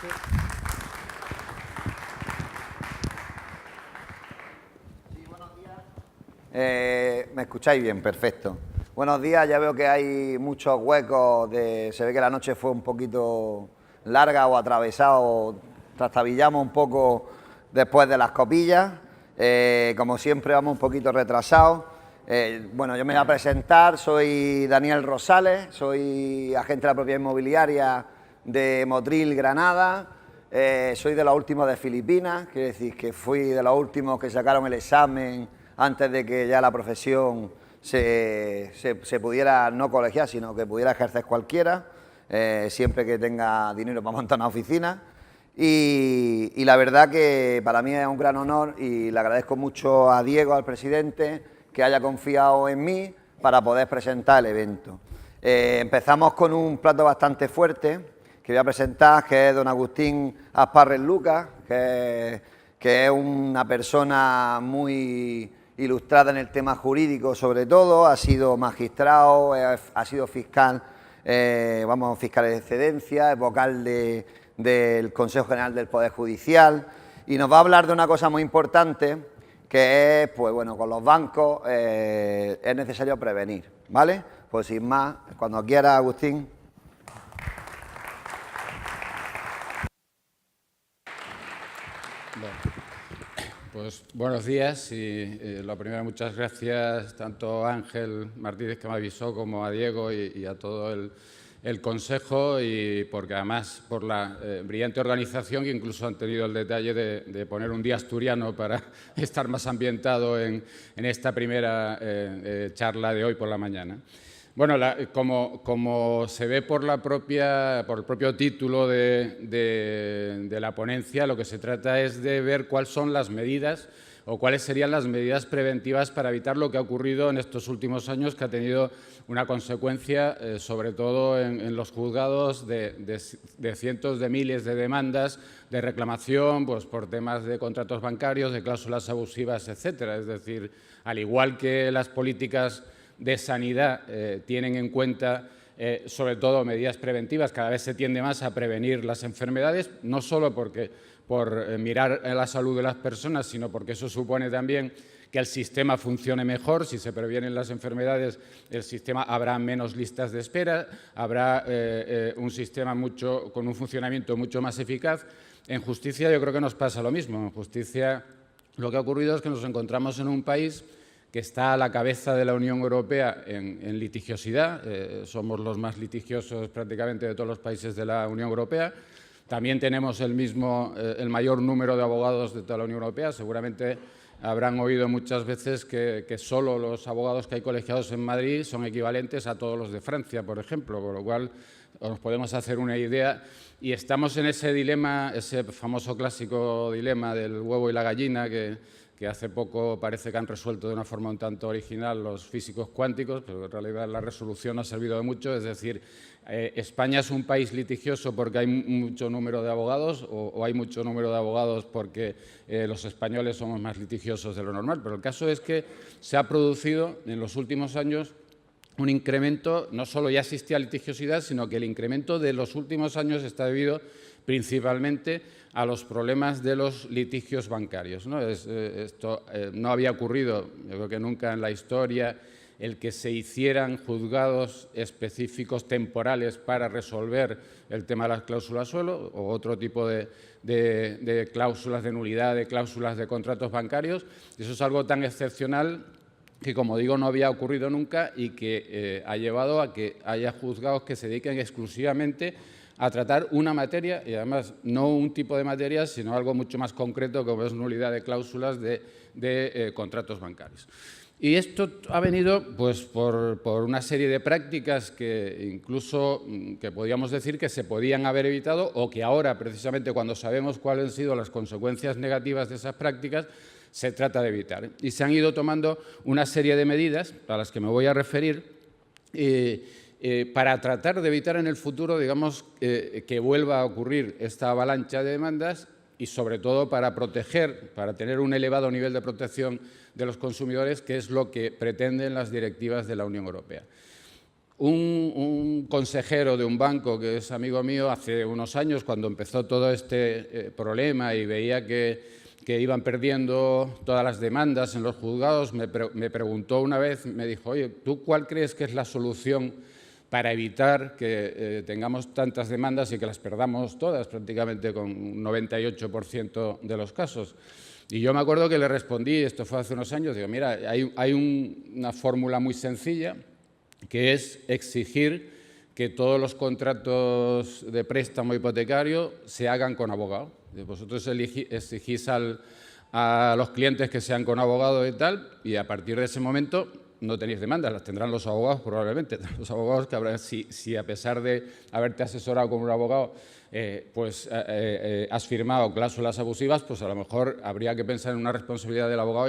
Sí, buenos días. ¿Me escucháis bien? Perfecto. Buenos días, ya veo que hay muchos huecos, se ve que la noche fue un poquito larga o atravesado, trastabillamos un poco después de las copillas. Como siempre vamos un poquito retrasados. Bueno, yo me voy a presentar, soy Daniel Rosales, soy agente de la propiedad inmobiliaria de Motril, Granada. Soy de los últimos de Filipinas, quiere decir que fui de los últimos que sacaron el examen antes de que ya la profesión se pudiera no colegiar, sino que pudiera ejercer cualquiera, siempre que tenga dinero para montar una oficina. Y la verdad que para mí es un gran honor y le agradezco mucho a Diego, al presidente, que haya confiado en mí para poder presentar el evento. Empezamos con un plato bastante fuerte que voy a presentar, que es don Agustín Asparres Lucas, que es una persona muy ilustrada en el tema jurídico sobre todo, ha sido magistrado, ha sido fiscal, fiscal de excedencia, es vocal del Consejo General del Poder Judicial y nos va a hablar de una cosa muy importante que es, pues bueno, con los bancos es necesario prevenir, ¿vale? Pues sin más, cuando quiera, Agustín. Pues buenos días y lo primero, muchas gracias tanto a Ángel Martínez que me avisó como a Diego y a todo el Consejo y porque además por la brillante organización que incluso han tenido el detalle de poner un día asturiano para estar más ambientado en esta primera charla de hoy por la mañana. Bueno, como se ve por el propio título de la ponencia, lo que se trata es de ver cuáles son las medidas o cuáles serían las medidas preventivas para evitar lo que ha ocurrido en estos últimos años, que ha tenido una consecuencia, sobre todo en los juzgados, de cientos de miles de demandas de reclamación pues, por temas de contratos bancarios, de cláusulas abusivas, etcétera. Es decir, al igual que las políticas de sanidad tienen en cuenta sobre todo medidas preventivas, cada vez se tiende más a prevenir las enfermedades, no solo por mirar la salud de las personas, sino porque eso supone también que el sistema funcione mejor. Si se previenen las enfermedades, el sistema habrá menos listas de espera, habrá un sistema con un funcionamiento mucho más eficaz. En justicia yo creo que nos pasa lo mismo. En justicia lo que ha ocurrido es que nos encontramos en un país que está a la cabeza de la Unión Europea en litigiosidad. Somos los más litigiosos prácticamente de todos los países de la Unión Europea. También tenemos el mayor número de abogados de toda la Unión Europea. Seguramente habrán oído muchas veces que solo los abogados que hay colegiados en Madrid son equivalentes a todos los de Francia, por ejemplo, con lo cual nos podemos hacer una idea. Y estamos en ese dilema, ese famoso clásico dilema del huevo y la gallina que hace poco parece que han resuelto de una forma un tanto original los físicos cuánticos, pero en realidad la resolución ha servido de mucho. Es decir, España es un país litigioso porque hay mucho número de abogados o hay mucho número de abogados porque los españoles somos más litigiosos de lo normal. Pero el caso es que se ha producido en los últimos años un incremento, no solo ya existía litigiosidad, sino que el incremento de los últimos años está debido principalmente a los problemas de los litigios bancarios, ¿no? Esto no había ocurrido, yo creo que nunca en la historia, el que se hicieran juzgados específicos temporales para resolver el tema de las cláusulas suelo o otro tipo de cláusulas de nulidad, de cláusulas de contratos bancarios. Eso es algo tan excepcional que, como digo, no había ocurrido nunca y que ha llevado a que haya juzgados que se dediquen exclusivamente a tratar una materia y, además, no un tipo de materia, sino algo mucho más concreto, como es nulidad de cláusulas de contratos bancarios. Y esto ha venido pues, por una serie de prácticas que incluso que podríamos decir que se podían haber evitado o que ahora, precisamente, cuando sabemos cuáles han sido las consecuencias negativas de esas prácticas, se trata de evitar. Y se han ido tomando una serie de medidas a las que me voy a referir para tratar de evitar en el futuro, digamos, que vuelva a ocurrir esta avalancha de demandas y, sobre todo, para proteger, para tener un elevado nivel de protección de los consumidores, que es lo que pretenden las directivas de la Unión Europea. un consejero de un banco que es amigo mío hace unos años, cuando empezó todo este problema y veía que iban perdiendo todas las demandas en los juzgados, me preguntó una vez, me dijo, oye, ¿tú cuál crees que es la solución para evitar que tengamos tantas demandas y que las perdamos todas, prácticamente con un 98% de los casos? Y yo me acuerdo que le respondí, esto fue hace unos años, digo, mira, hay una fórmula muy sencilla, que es exigir que todos los contratos de préstamo hipotecario se hagan con abogado. Vosotros exigís a los clientes que sean con abogado y tal, y a partir de ese momento no tenéis demandas, las tendrán los abogados probablemente. Los abogados que habrán, si a pesar de haberte asesorado con un abogado, has firmado cláusulas abusivas, pues a lo mejor habría que pensar en una responsabilidad del abogado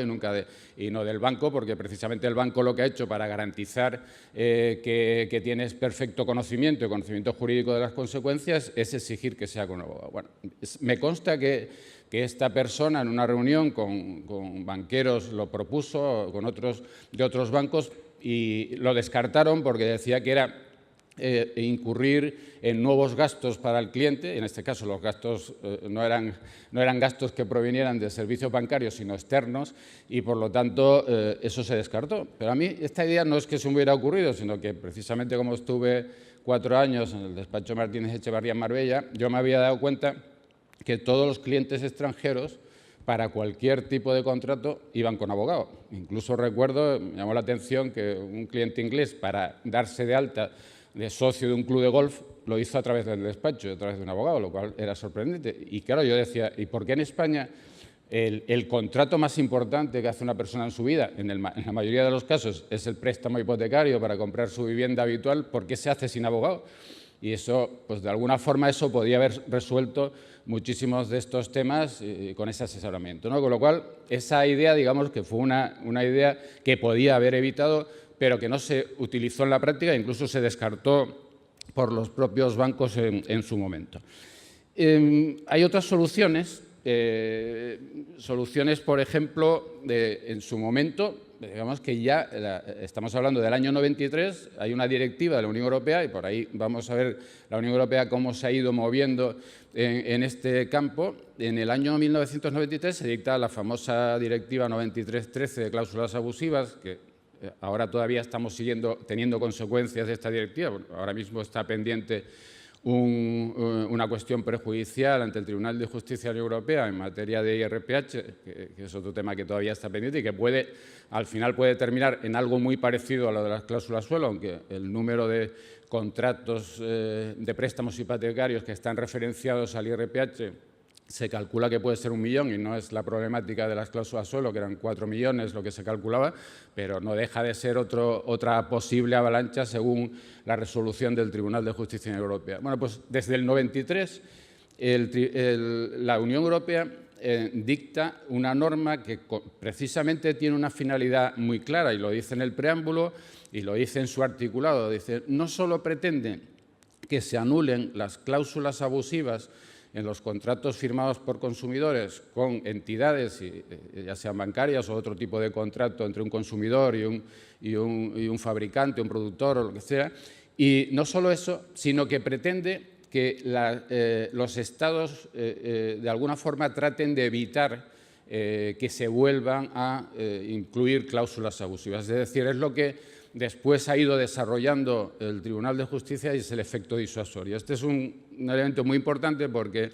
y no del banco, porque precisamente el banco lo que ha hecho para garantizar que tienes perfecto conocimiento y conocimiento jurídico de las consecuencias es exigir que sea con un abogado. Bueno, me consta que esta persona en una reunión con banqueros lo propuso, con otros de otros bancos, y lo descartaron porque decía que era incurrir en nuevos gastos para el cliente. En este caso los gastos no eran gastos que provinieran de servicios bancarios, sino externos, y por lo tanto eso se descartó. Pero a mí esta idea no es que se me hubiera ocurrido, sino que precisamente como estuve 4 años en el despacho Martínez Echevarría en Marbella, yo me había dado cuenta que todos los clientes extranjeros, para cualquier tipo de contrato, iban con abogado. Incluso recuerdo, me llamó la atención que un cliente inglés, para darse de alta de socio de un club de golf, lo hizo a través del despacho, a través de un abogado, lo cual era sorprendente. Y claro, yo decía, ¿y por qué en España el contrato más importante que hace una persona en su vida, en la mayoría de los casos, es el préstamo hipotecario para comprar su vivienda habitual? ¿Por qué se hace sin abogado? Y eso, pues de alguna forma, eso podía haber resuelto muchísimos de estos temas con ese asesoramiento, ¿no? Con lo cual, esa idea, digamos, que fue una idea que podía haber evitado, pero que no se utilizó en la práctica, incluso se descartó por los propios bancos en su momento. Hay otras soluciones, por ejemplo, en su momento, digamos que ya estamos hablando del año 93, hay una directiva de la Unión Europea, y por ahí vamos a ver la Unión Europea cómo se ha ido moviendo en este campo. En el año 1993 se dicta la famosa Directiva 93/13 de cláusulas abusivas, que ahora todavía estamos teniendo consecuencias de esta directiva. Bueno, ahora mismo está pendiente una cuestión prejudicial ante el Tribunal de Justicia de la Unión Europea en materia de IRPH, que es otro tema que todavía está pendiente y que al final puede terminar en algo muy parecido a lo de las cláusulas suelo, aunque el número de contratos de préstamos hipotecarios que están referenciados al IRPH se calcula que puede ser 1 millón, y no es la problemática de las cláusulas suelo, que eran 4 millones lo que se calculaba, pero no deja de ser otra posible avalancha según la resolución del Tribunal de Justicia de la Unión Europea. Bueno, pues desde el 93 la Unión Europea dicta una norma que precisamente tiene una finalidad muy clara, y lo dice en el preámbulo y lo dice en su articulado. Dice, no solo pretende que se anulen las cláusulas abusivas en los contratos firmados por consumidores con entidades, ya sean bancarias o otro tipo de contrato entre un consumidor y un fabricante, un productor o lo que sea. Y no solo eso, sino que pretende que los Estados de alguna forma traten de evitar que se vuelvan a incluir cláusulas abusivas. Es decir, es lo que después ha ido desarrollando el Tribunal de Justicia, y es el efecto disuasorio. Este es un elemento muy importante porque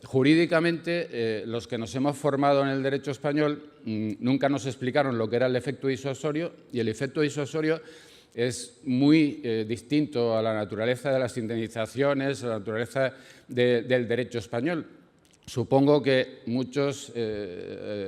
jurídicamente los que nos hemos formado en el derecho español nunca nos explicaron lo que era el efecto disuasorio, y el efecto disuasorio es muy distinto a la naturaleza de las indemnizaciones, a la naturaleza del derecho español. Supongo que muchos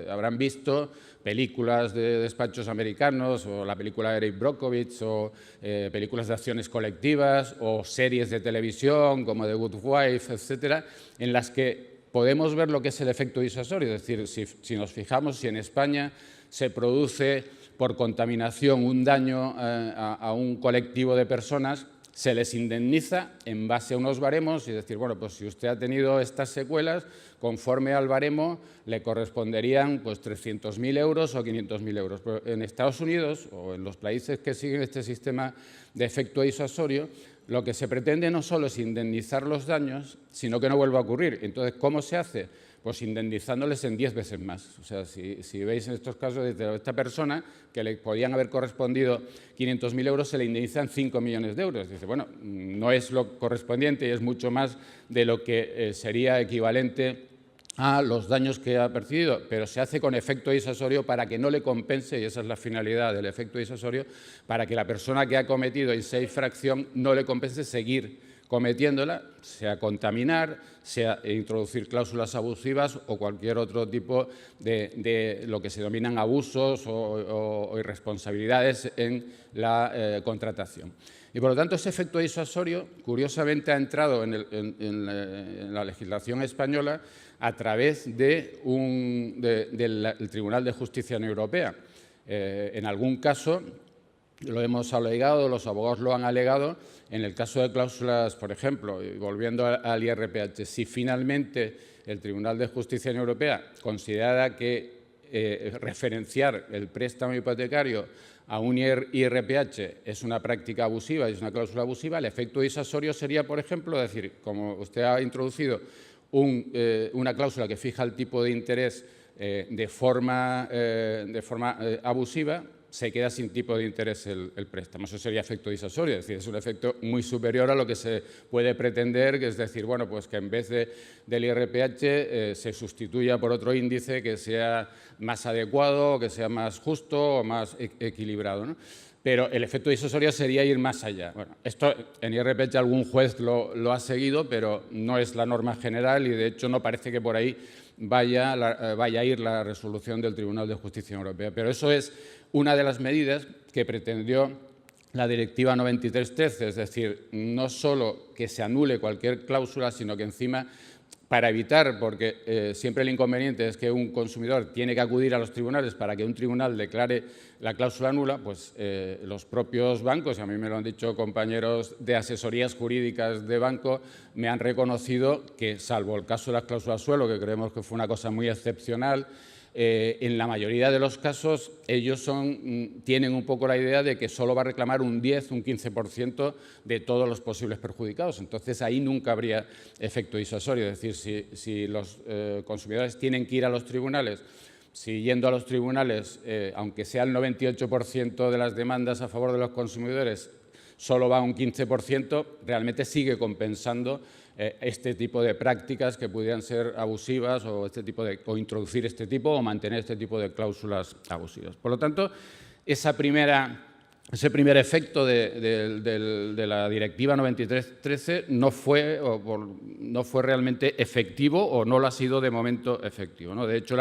habrán visto películas de despachos americanos, o la película de Erin Brockovich, o películas de acciones colectivas, o series de televisión como The Good Wife, etcétera, en las que podemos ver lo que es el efecto disuasorio. Es decir, si nos fijamos, si en España se produce por contaminación un daño a un colectivo de personas, se les indemniza en base a unos baremos y decir, bueno, pues si usted ha tenido estas secuelas, conforme al baremo le corresponderían pues 300.000 euros o 500.000 euros. Pero en Estados Unidos o en los países que siguen este sistema de efecto disuasorio, lo que se pretende no solo es indemnizar los daños, sino que no vuelva a ocurrir. Entonces, ¿cómo se hace? Pues indemnizándoles en 10 veces más. O sea, si veis en estos casos, desde esta persona, que le podían haber correspondido 500.000 euros, se le indemnizan 5 millones de euros. Dice, bueno, no es lo correspondiente y es mucho más de lo que sería equivalente a los daños que ha percibido, pero se hace con efecto disuasorio para que no le compense, y esa es la finalidad del efecto disuasorio, para que la persona que ha cometido esa infracción no le compense seguir cometiéndola, sea contaminar, sea introducir cláusulas abusivas o cualquier otro tipo de lo que se denominan abusos o irresponsabilidades en la contratación. Y, por lo tanto, ese efecto disuasorio, curiosamente, ha entrado en la legislación española a través del Tribunal de Justicia Europea. En algún caso lo hemos alegado, los abogados lo han alegado, en el caso de cláusulas, por ejemplo, y volviendo al IRPH, si finalmente el Tribunal de Justicia Europea considera que referenciar el préstamo hipotecario a un IRPH es una práctica abusiva y es una cláusula abusiva, el efecto disuasorio sería, por ejemplo, decir, como usted ha introducido una cláusula que fija el tipo de interés de forma abusiva, se queda sin tipo de interés el préstamo. Eso sería efecto disuasorio, es decir, es un efecto muy superior a lo que se puede pretender, que es decir, bueno, pues que en vez del IRPH se sustituya por otro índice que sea más adecuado, que sea más justo o más equilibrado, ¿no? Pero el efecto disuasorio sería ir más allá. Bueno, esto en IRPH algún juez lo ha seguido, pero no es la norma general y, de hecho, no parece que por ahí vaya a ir la resolución del Tribunal de Justicia Europea. Pero eso es una de las medidas que pretendió la Directiva 93/13, es decir, no solo que se anule cualquier cláusula, sino que encima, para evitar, porque siempre el inconveniente es que un consumidor tiene que acudir a los tribunales para que un tribunal declare la cláusula nula, pues los propios bancos, y a mí me lo han dicho compañeros de asesorías jurídicas de banco, me han reconocido que, salvo el caso de las cláusulas suelo, que creemos que fue una cosa muy excepcional, en la mayoría de los casos ellos tienen un poco la idea de que solo va a reclamar un 10, un 15% de todos los posibles perjudicados. Entonces, ahí nunca habría efecto disuasorio. Es decir, si los consumidores tienen que ir a los tribunales, si yendo a los tribunales, aunque sea el 98% de las demandas a favor de los consumidores, solo va un 15%, realmente sigue compensando este tipo de prácticas que pudieran ser abusivas o introducir este tipo o mantener este tipo de cláusulas abusivas. Por lo tanto, ese primer efecto de la Directiva 93/13 no fue realmente efectivo o no lo ha sido de momento efectivo, ¿no? De hecho, el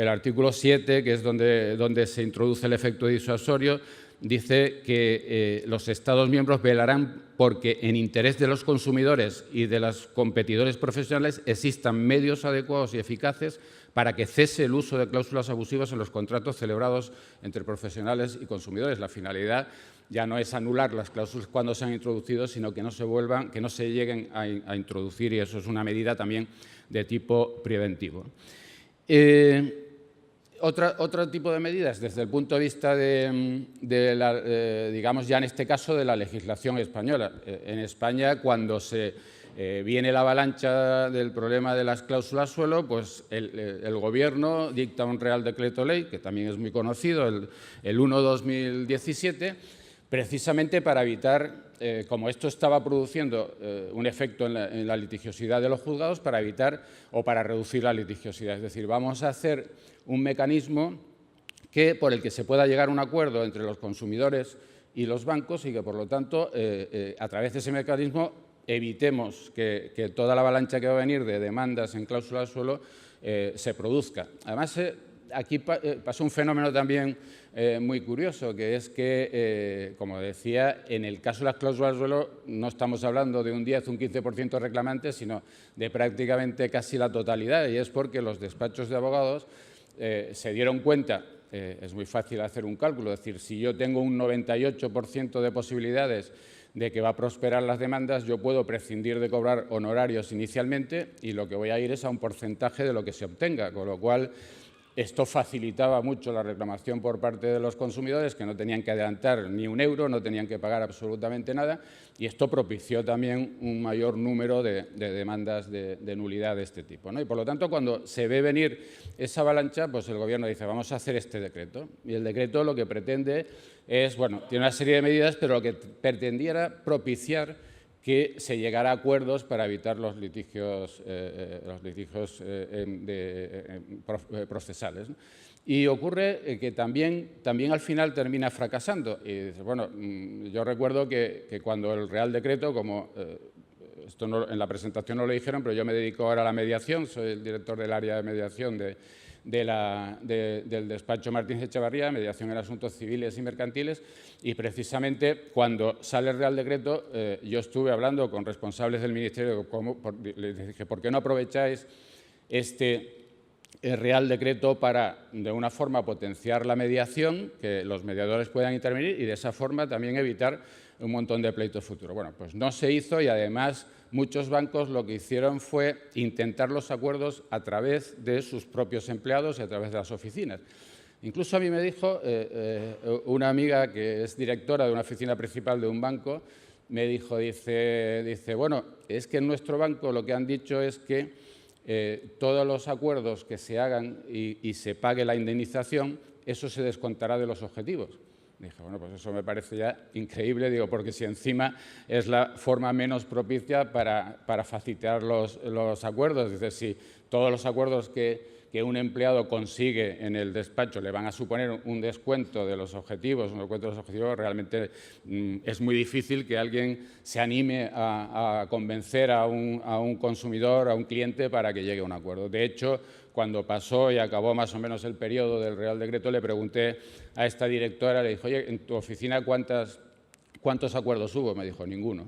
artículo 7, que es donde se introduce el efecto disuasorio, dice que los Estados miembros velarán porque en interés de los consumidores y de los competidores profesionales existan medios adecuados y eficaces para que cese el uso de cláusulas abusivas en los contratos celebrados entre profesionales y consumidores. La finalidad ya no es anular las cláusulas cuando se han introducido, sino que no se lleguen a introducir, y eso es una medida también de tipo preventivo. Otro tipo de medidas, desde el punto de vista digamos ya en este caso, de la legislación española. En España, cuando se viene la avalancha del problema de las cláusulas suelo, pues el Gobierno dicta un Real Decreto Ley, que también es muy conocido, el 1/2017, precisamente para evitar, como esto estaba produciendo un efecto en la litigiosidad de los juzgados, para evitar o para reducir la litigiosidad. Es decir, vamos a hacer un mecanismo por el que se pueda llegar a un acuerdo entre los consumidores y los bancos y que, por lo tanto, a través de ese mecanismo evitemos que toda la avalancha que va a venir de demandas en cláusulas suelo se produzca. Además, aquí pasó un fenómeno también muy curioso, que es que, como decía, en el caso de las cláusulas suelo no estamos hablando de un 10 o un 15% de reclamantes, sino de prácticamente casi la totalidad, y es porque los despachos de abogados se dieron cuenta, es muy fácil hacer un cálculo, es decir, si yo tengo un 98% de posibilidades de que va a prosperar las demandas, yo puedo prescindir de cobrar honorarios inicialmente y lo que voy a ir es a un porcentaje de lo que se obtenga, con lo cual esto facilitaba mucho la reclamación por parte de los consumidores, que no tenían que adelantar ni un euro, no tenían que pagar absolutamente nada, y esto propició también un mayor número de demandas de nulidad de este tipo, ¿no? Y por lo tanto, cuando se ve venir esa avalancha, pues el Gobierno dice, vamos a hacer este decreto. Y el decreto lo que pretende es, bueno, tiene una serie de medidas, pero lo que pretendía era propiciar que se llegara a acuerdos para evitar los litigios procesales, ¿no? Y ocurre que también al final termina fracasando. Y dices, bueno, yo recuerdo que cuando el Real Decreto, como esto no, en la presentación no lo dijeron, pero yo me dedico ahora a la mediación, soy el director del área de mediación del despacho Martínez Echevarría, mediación en asuntos civiles y mercantiles, y precisamente cuando sale el Real Decreto, yo estuve hablando con responsables del Ministerio, les dije, ¿por qué no aprovecháis este Real Decreto para, de una forma, potenciar la mediación, que los mediadores puedan intervenir y de esa forma también evitar un montón de pleitos futuros? Bueno, pues no se hizo y además muchos bancos lo que hicieron fue intentar los acuerdos a través de sus propios empleados y a través de las oficinas. Incluso a mí me dijo una amiga que es directora de una oficina principal de un banco, me dijo, dice, bueno, es que en nuestro banco lo que han dicho es que todos los acuerdos que se hagan y se pague la indemnización, eso se descontará de los objetivos. Dije, bueno, pues eso me parece ya increíble, digo, porque si encima es la forma menos propicia para facilitar los acuerdos, es decir, si todos los acuerdos que un empleado consigue en el despacho le van a suponer un descuento de los objetivos, realmente es muy difícil que alguien se anime a convencer a un consumidor, a un cliente, para que llegue a un acuerdo. De hecho, cuando pasó y acabó más o menos el periodo del Real Decreto, le pregunté a esta directora, le dije, oye, ¿en tu oficina cuántos acuerdos hubo? Me dijo, ninguno.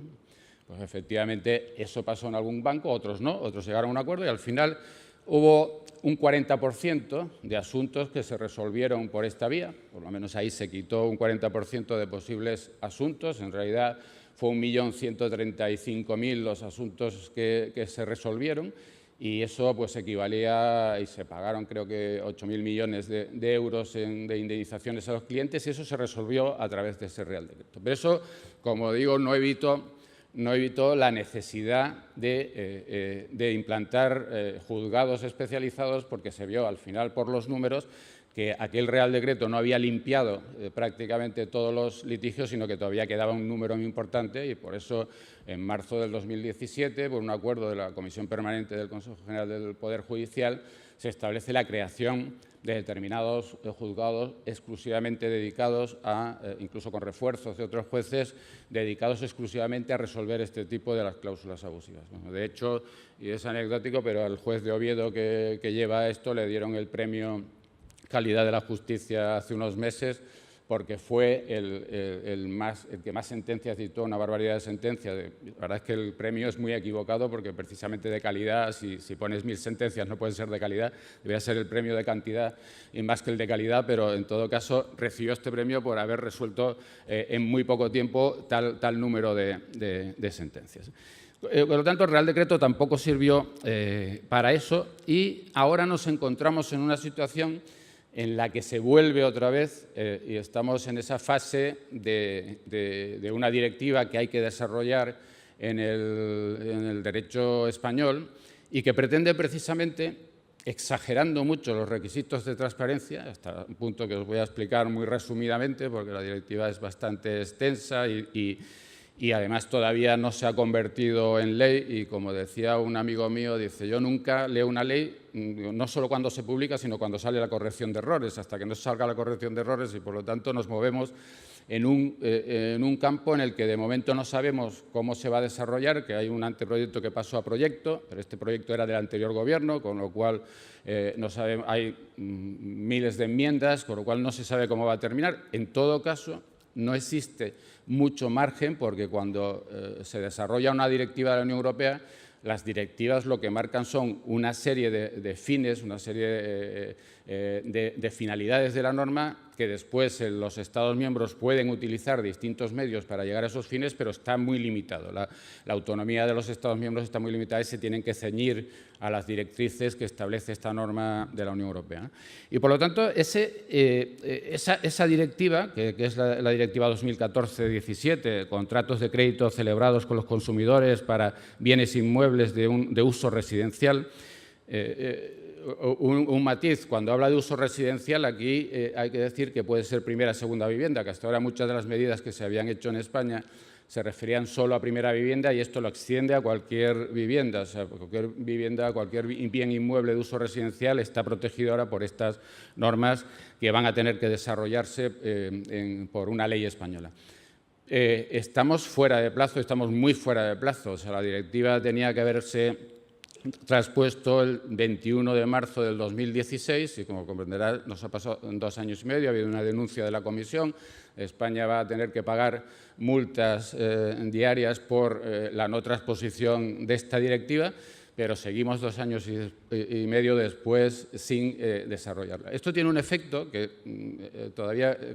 Pues efectivamente eso pasó en algún banco, otros no, otros llegaron a un acuerdo y al final hubo un 40% de asuntos que se resolvieron por esta vía, por lo menos ahí se quitó un 40% de posibles asuntos, en realidad fue 1.135.000 los asuntos que se resolvieron y eso pues equivalía, y se pagaron creo que 8.000 millones de euros de indemnizaciones a los clientes y eso se resolvió a través de ese Real Decreto. Pero eso, como digo, no evitó la necesidad de implantar juzgados especializados porque se vio al final por los números que aquel Real Decreto no había limpiado prácticamente todos los litigios, sino que todavía quedaba un número muy importante y por eso en marzo del 2017, por un acuerdo de la Comisión Permanente del Consejo General del Poder Judicial, se establece la creación de determinados juzgados exclusivamente dedicados incluso con refuerzos de otros jueces, dedicados exclusivamente a resolver este tipo de las cláusulas abusivas. Bueno, de hecho, y es anecdótico, pero al juez de Oviedo que lleva esto le dieron el premio Calidad de la Justicia hace unos meses porque fue el que más sentencias dictó, una barbaridad de sentencias. La verdad es que el premio es muy equivocado porque precisamente de calidad, si pones 1000 sentencias no pueden ser de calidad, debería ser el premio de cantidad y más que el de calidad, pero en todo caso recibió este premio por haber resuelto en muy poco tiempo tal número de sentencias. Por lo tanto, el Real Decreto tampoco sirvió para eso y ahora nos encontramos en una situación en la que se vuelve otra vez y estamos en esa fase de una directiva que hay que desarrollar en el derecho español y que pretende precisamente, exagerando mucho los requisitos de transparencia, hasta un punto que os voy a explicar muy resumidamente porque la directiva es bastante extensa y además todavía no se ha convertido en ley y, como decía un amigo mío, dice, yo nunca leo una ley, no solo cuando se publica, sino cuando sale la corrección de errores, hasta que no salga la corrección de errores y, por lo tanto, nos movemos en un campo en el que de momento no sabemos cómo se va a desarrollar, que hay un anteproyecto que pasó a proyecto, pero este proyecto era del anterior Gobierno, con lo cual no sabemos, hay miles de enmiendas, con lo cual no se sabe cómo va a terminar. En todo caso, no existe mucho margen porque cuando se desarrolla una directiva de la Unión Europea, las directivas lo que marcan son una serie de fines, una serie de finalidades de la norma que después los Estados miembros pueden utilizar distintos medios para llegar a esos fines, pero está muy limitado. La autonomía de los Estados miembros está muy limitada y se tienen que ceñir a las directrices que establece esta norma de la Unión Europea. Y, por lo tanto, esa directiva, que es la Directiva 2014-17, contratos de crédito celebrados con los consumidores para bienes inmuebles de uso residencial, un matiz, cuando habla de uso residencial, aquí hay que decir que puede ser primera o segunda vivienda, que hasta ahora muchas de las medidas que se habían hecho en España se referían solo a primera vivienda y esto lo extiende a cualquier vivienda. O sea, cualquier vivienda, cualquier bien inmueble de uso residencial está protegido ahora por estas normas que van a tener que desarrollarse por una ley española. Estamos fuera de plazo, estamos muy fuera de plazo. O sea, la directiva tenía que haberse transpuesto el 21 de marzo del 2016 y, como comprenderá, nos ha pasado 2 años y medio, ha habido una denuncia de la Comisión. España va a tener que pagar multas diarias por la no transposición de esta directiva, pero seguimos 2 años y medio después sin desarrollarla. Esto tiene un efecto que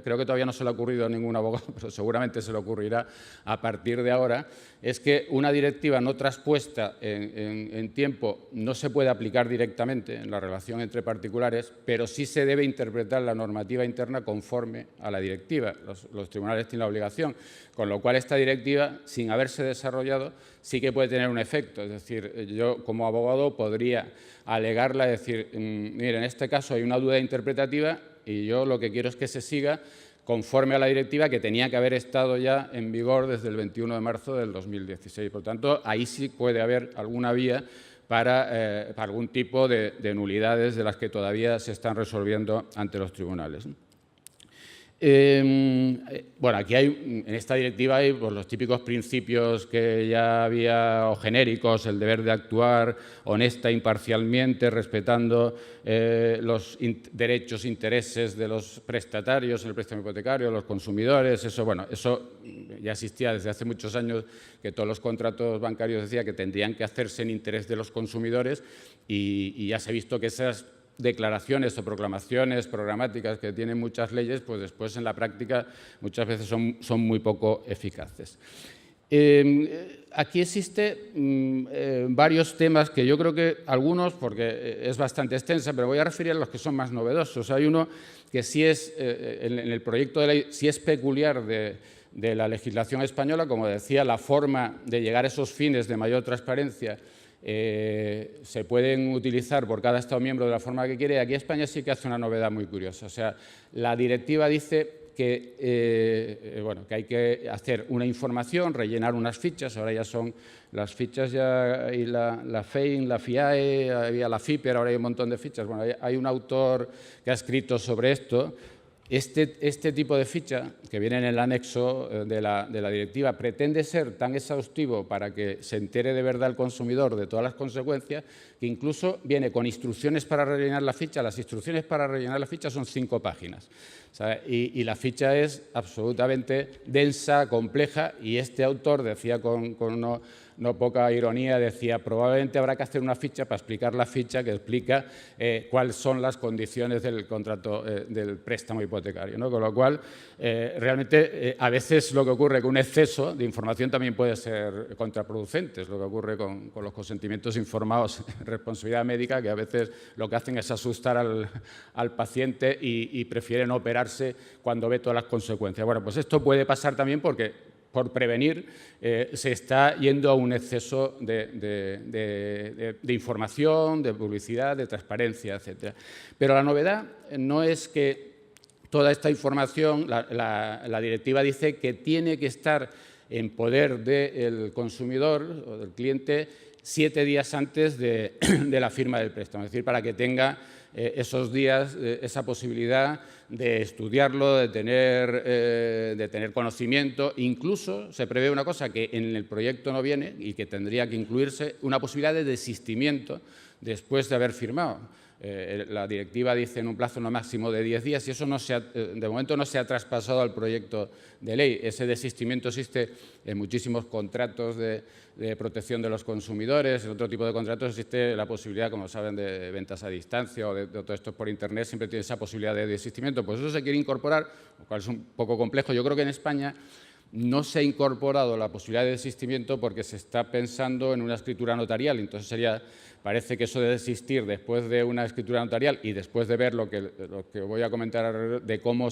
creo que todavía no se le ha ocurrido a ningún abogado, pero seguramente se le ocurrirá a partir de ahora, es que una directiva no traspuesta en tiempo no se puede aplicar directamente en la relación entre particulares, pero sí se debe interpretar la normativa interna conforme a la directiva. Los tribunales tienen la obligación, con lo cual esta directiva, sin haberse desarrollado, sí que puede tener un efecto. Es decir, yo como abogado podría alegarla y decir, mire, en este caso hay una duda interpretativa y yo lo que quiero es que se siga conforme a la directiva que tenía que haber estado ya en vigor desde el 21 de marzo del 2016. Por tanto, ahí sí puede haber alguna vía para algún tipo de nulidades de las que todavía se están resolviendo ante los tribunales. Bueno, aquí en esta directiva hay pues, los típicos principios que ya había, o genéricos, el deber de actuar honesta, imparcialmente, respetando los derechos, intereses de los prestatarios en el préstamo hipotecario, los consumidores. Eso, bueno, eso ya existía desde hace muchos años, que todos los contratos bancarios decía que tendrían que hacerse en interés de los consumidores y ya se ha visto que esas declaraciones o proclamaciones programáticas que tienen muchas leyes, pues después en la práctica muchas veces son muy poco eficaces. Aquí existen varios temas que yo creo que algunos, porque es bastante extensa, pero voy a referir a los que son más novedosos. Hay uno que sí es, en el proyecto de ley, sí es peculiar de la legislación española, como decía, la forma de llegar a esos fines de mayor transparencia se pueden utilizar por cada Estado miembro de la forma que quiere. Aquí España sí que hace una novedad muy curiosa. O sea, la directiva dice que, bueno, que hay que hacer una información, rellenar unas fichas. Ahora ya son las fichas, ya hay la FEIN, la FIAE, había la FIPER, ahora hay un montón de fichas. Bueno, hay un autor que ha escrito sobre esto. Este tipo de ficha, que viene en el anexo de la directiva, pretende ser tan exhaustivo para que se entere de verdad el consumidor de todas las consecuencias, que incluso viene con instrucciones para rellenar la ficha. Las instrucciones para rellenar la ficha son 5 páginas. O sea, y la ficha es absolutamente densa, compleja, y este autor decía con no poca ironía, decía, probablemente habrá que hacer una ficha para explicar la ficha que explica cuáles son las condiciones del contrato del préstamo hipotecario, ¿no? Con lo cual, realmente, a veces lo que ocurre con un exceso de información también puede ser contraproducente. Es lo que ocurre con los consentimientos informados en responsabilidad médica, que a veces lo que hacen es asustar al paciente y prefieren operarse cuando ve todas las consecuencias. Bueno, pues esto puede pasar también porque por prevenir, se está yendo a un exceso de información, de publicidad, de transparencia, etc. Pero la novedad no es que toda esta información, la directiva dice que tiene que estar en poder del consumidor o del cliente 7 días antes de la firma del préstamo, es decir, para que tenga esos días, esa posibilidad de estudiarlo, de tener conocimiento. Incluso se prevé una cosa que en el proyecto no viene y que tendría que incluirse, una posibilidad de desistimiento después de haber firmado. La directiva dice en un plazo no máximo de 10 días y eso de momento no se ha traspasado al proyecto de ley. Ese desistimiento existe en muchísimos contratos de protección de los consumidores, en otro tipo de contratos existe la posibilidad, como saben, de ventas a distancia o de todo esto por Internet, siempre tiene esa posibilidad de desistimiento. Pues eso se quiere incorporar, lo cual es un poco complejo. Yo creo que en España no se ha incorporado la posibilidad de desistimiento porque se está pensando en una escritura notarial. Entonces parece que eso de desistir después de una escritura notarial y después de ver lo que voy a comentar de cómo a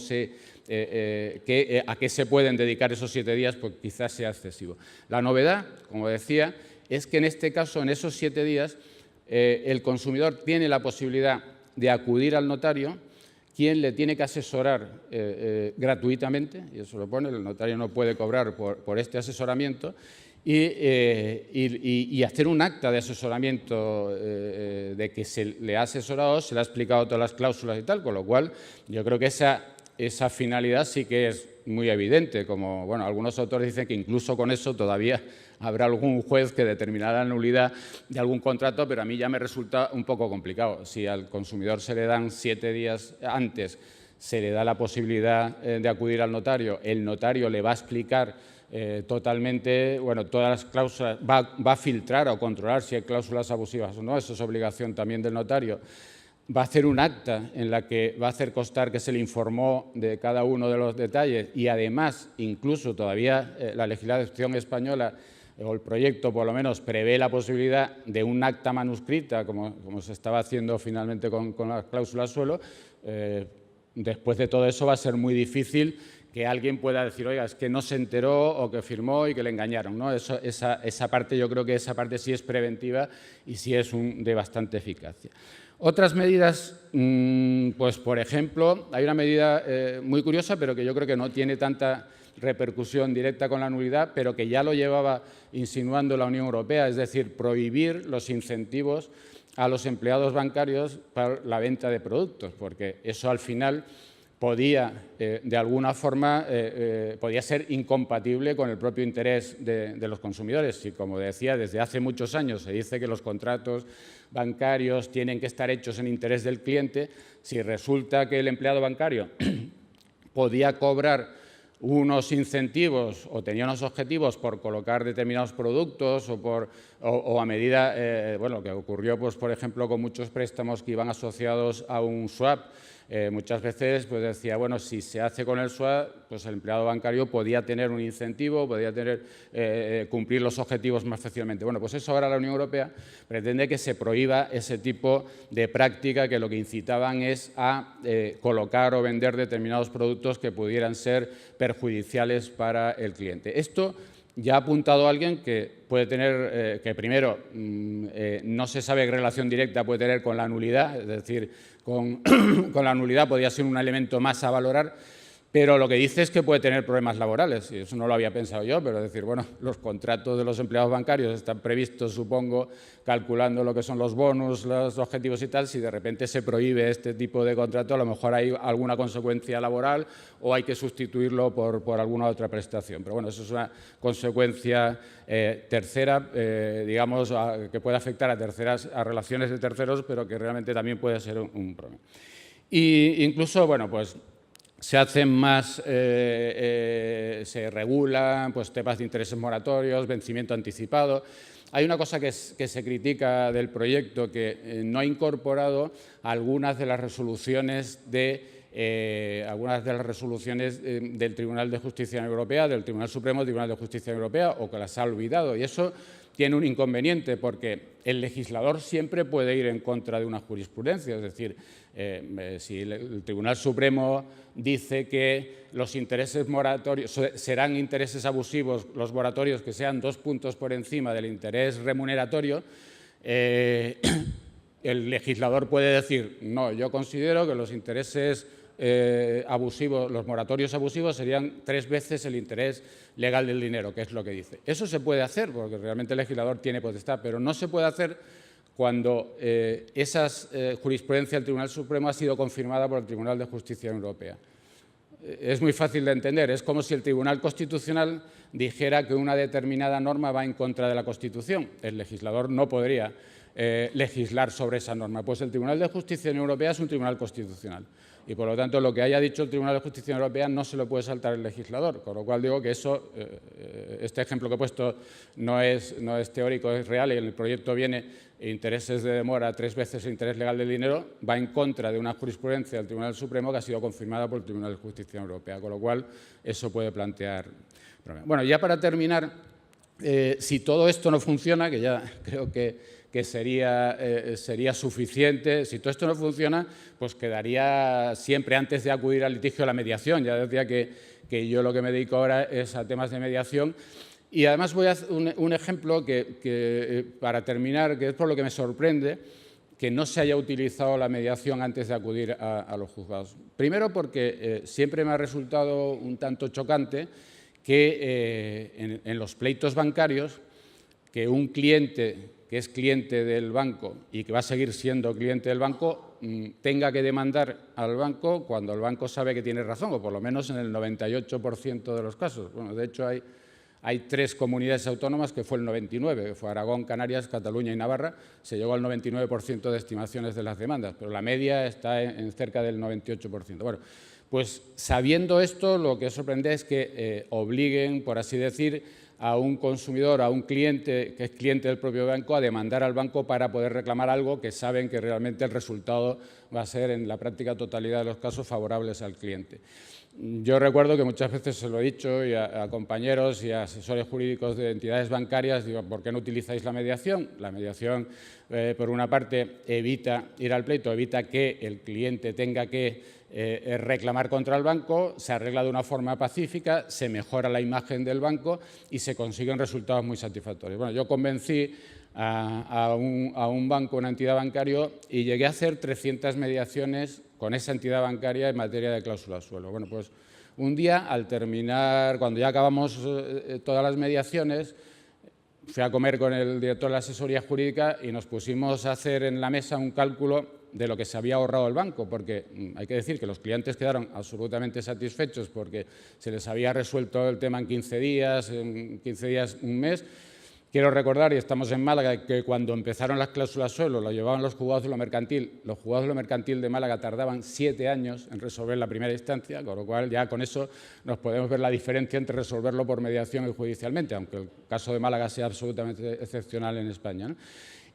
qué se pueden dedicar esos 7 días, pues quizás sea excesivo. La novedad, como decía, es que en este caso, en esos 7 días, el consumidor tiene la posibilidad de acudir al notario, quien le tiene que asesorar gratuitamente, y eso lo pone, el notario no puede cobrar por este asesoramiento, y hacer un acta de asesoramiento de que se le ha asesorado, se le ha explicado todas las cláusulas y tal, con lo cual yo creo que esa finalidad sí que es muy evidente, como bueno, algunos autores dicen que incluso con eso todavía habrá algún juez que determinará la nulidad de algún contrato, pero a mí ya me resulta un poco complicado. Si al consumidor se le dan 7 días antes, se le da la posibilidad de acudir al notario, el notario le va a explicar totalmente, bueno, todas las cláusulas, va a filtrar o controlar si hay cláusulas abusivas o no, eso es obligación también del notario. Va a hacer un acta en la que va a hacer constar que se le informó de cada uno de los detalles y además, incluso todavía la legislación española o el proyecto por lo menos prevé la posibilidad de un acta manuscrita, como se estaba haciendo finalmente con las cláusulas suelo. Después de todo eso va a ser muy difícil que alguien pueda decir, oiga, es que no se enteró o que firmó y que le engañaron, ¿no? Esa parte, yo creo que esa parte sí es preventiva y sí es de bastante eficacia. Otras medidas, pues por ejemplo, hay una medida muy curiosa, pero que yo creo que no tiene tanta repercusión directa con la nulidad, pero que ya lo llevaba insinuando la Unión Europea, es decir, prohibir los incentivos a los empleados bancarios para la venta de productos, porque eso al final podía, de alguna forma, podía ser incompatible con el propio interés de los consumidores. Y, como decía, desde hace muchos años se dice que los contratos bancarios tienen que estar hechos en interés del cliente. Si resulta que el empleado bancario podía cobrar unos incentivos o tenía unos objetivos por colocar determinados productos o a medida, bueno, que ocurrió, pues, por ejemplo, con muchos préstamos que iban asociados a un swap. Muchas veces pues decía, bueno, si se hace con el swap, pues el empleado bancario podía tener un incentivo, podía cumplir los objetivos más fácilmente. Bueno, pues eso ahora la Unión Europea pretende que se prohíba ese tipo de práctica que lo que incitaban es a colocar o vender determinados productos que pudieran ser perjudiciales para el cliente. Esto ya ha apuntado alguien que puede tener, que primero no se sabe qué relación directa puede tener con la nulidad, es decir, con la nulidad podría ser un elemento más a valorar, pero lo que dice es que puede tener problemas laborales, y eso no lo había pensado yo, pero es decir, bueno, los contratos de los empleados bancarios están previstos, supongo, calculando lo que son los bonus, los objetivos y tal. Si de repente se prohíbe este tipo de contrato, a lo mejor hay alguna consecuencia laboral o hay que sustituirlo por alguna otra prestación. Pero bueno, eso es una consecuencia tercera, digamos, que puede afectar a relaciones de terceros, pero que realmente también puede ser un problema. Y incluso, bueno, pues se hacen más, se regulan pues, temas de intereses moratorios, vencimiento anticipado. Hay una cosa que se critica del proyecto, que no ha incorporado algunas de las resoluciones del Tribunal de Justicia Europea, del Tribunal Supremo del Tribunal de Justicia Europea, o que las ha olvidado. Y eso tiene un inconveniente, porque el legislador siempre puede ir en contra de una jurisprudencia. Es decir, si el Tribunal Supremo dice que los intereses moratorios serán intereses abusivos, los moratorios que sean 2 puntos por encima del interés remuneratorio, el legislador puede decir, no, yo considero que los intereses abusivos, los moratorios abusivos serían 3 veces el interés legal del dinero, que es lo que dice. Eso se puede hacer porque realmente el legislador tiene potestad, pero no se puede hacer cuando esa jurisprudencia del Tribunal Supremo ha sido confirmada por el Tribunal de Justicia Europea. Es muy fácil de entender, es como si el Tribunal Constitucional dijera que una determinada norma va en contra de la Constitución. El legislador no podría legislar sobre esa norma. Pues el Tribunal de Justicia de la Unión Europea es un tribunal constitucional y, por lo tanto, lo que haya dicho el Tribunal de Justicia de la Unión Europea no se lo puede saltar el legislador, con lo cual digo que eso, este ejemplo que he puesto no es teórico, es real, y en el proyecto viene intereses de demora 3 veces el interés legal del dinero, va en contra de una jurisprudencia del Tribunal Supremo que ha sido confirmada por el Tribunal de Justicia Europea, con lo cual eso puede plantear problemas. Bueno, ya para terminar, si todo esto no funciona, que ya creo que sería suficiente, si todo esto no funciona, pues quedaría siempre, antes de acudir al litigio, la mediación. Ya decía que yo lo que me dedico ahora es a temas de mediación. Y además voy a hacer un ejemplo para terminar, que es por lo que me sorprende que no se haya utilizado la mediación antes de acudir a los juzgados. Primero porque siempre me ha resultado un tanto chocante que en los pleitos bancarios, que un cliente que es cliente del banco y que va a seguir siendo cliente del banco tenga que demandar al banco cuando el banco sabe que tiene razón, o por lo menos en el 98% de los casos. Bueno, de hecho, hay 3 comunidades autónomas que fue el 99%, que fue Aragón, Canarias, Cataluña y Navarra. Se llegó al 99% de estimaciones de las demandas, pero la media está en cerca del 98%. Bueno, pues sabiendo esto, lo que sorprende es que obliguen, por así decir, a un consumidor, a un cliente que es cliente del propio banco, a demandar al banco para poder reclamar algo que saben que realmente el resultado va a ser, en la práctica totalidad de los casos, favorables al cliente. Yo recuerdo que muchas veces se lo he dicho y a compañeros y a asesores jurídicos de entidades bancarias, digo, ¿por qué no utilizáis la mediación? La mediación, por una parte, evita ir al pleito, evita que el cliente tenga que reclamar contra el banco, se arregla de una forma pacífica, se mejora la imagen del banco y se consiguen resultados muy satisfactorios. Bueno, yo convencí a un banco, una entidad bancaria, y llegué a hacer 300 mediaciones con esa entidad bancaria en materia de cláusula suelo. Bueno, pues un día, al terminar, cuando ya acabamos todas las mediaciones, fui a comer con el director de la asesoría jurídica y nos pusimos a hacer en la mesa un cálculo de lo que se había ahorrado el banco, porque hay que decir que los clientes quedaron absolutamente satisfechos porque se les había resuelto el tema en 15 días, un mes. Quiero recordar, y estamos en Málaga, que cuando empezaron las cláusulas suelo lo llevaban los juzgados de lo mercantil. Los juzgados de lo mercantil de Málaga tardaban 7 años en resolver la primera instancia, con lo cual ya con eso nos podemos ver la diferencia entre resolverlo por mediación y judicialmente, aunque el caso de Málaga sea absolutamente excepcional en España, ¿no?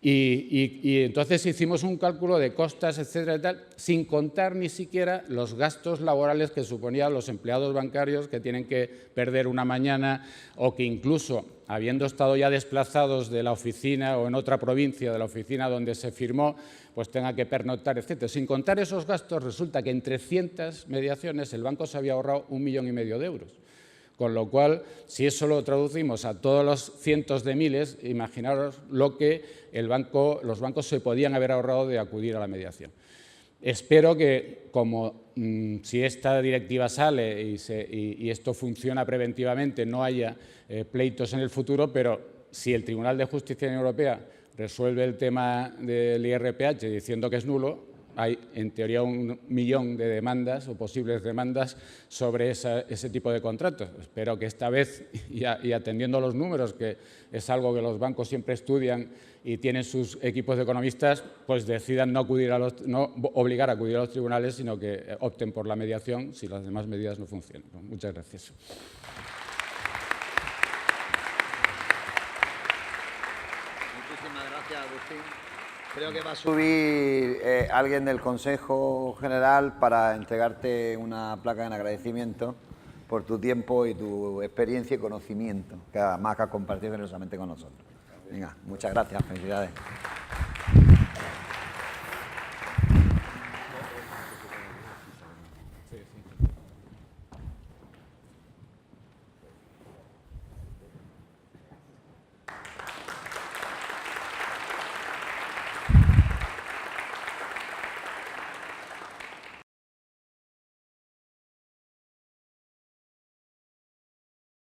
Y entonces hicimos un cálculo de costas, etcétera, y tal, sin contar ni siquiera los gastos laborales que suponían los empleados bancarios que tienen que perder una mañana o que incluso, habiendo estado ya desplazados de la oficina o en otra provincia de la oficina donde se firmó, pues tenga que pernoctar, etcétera. Sin contar esos gastos, resulta que en 300 mediaciones el banco se había ahorrado 1,5 millones de euros. Con lo cual, si eso lo traducimos a todos los cientos de miles, imaginaros lo que los bancos se podían haber ahorrado de acudir a la mediación. Espero que, como si esta directiva sale y esto funciona preventivamente, no haya pleitos en el futuro, pero si el Tribunal de Justicia de la Unión Europea resuelve el tema del IRPH diciendo que es nulo, hay, en teoría, 1 millón de demandas o posibles demandas sobre ese tipo de contratos. Espero que esta vez, y atendiendo a los números, que es algo que los bancos siempre estudian y tienen sus equipos de economistas, pues decidan no obligar a acudir a los tribunales, sino que opten por la mediación si las demás medidas no funcionan. Muchas gracias. Muchísimas gracias, Agustín. Creo que va a subir alguien del Consejo General para entregarte una placa en agradecimiento por tu tiempo y tu experiencia y conocimiento, que además has compartido generosamente con nosotros. Venga, muchas gracias, felicidades. Sí.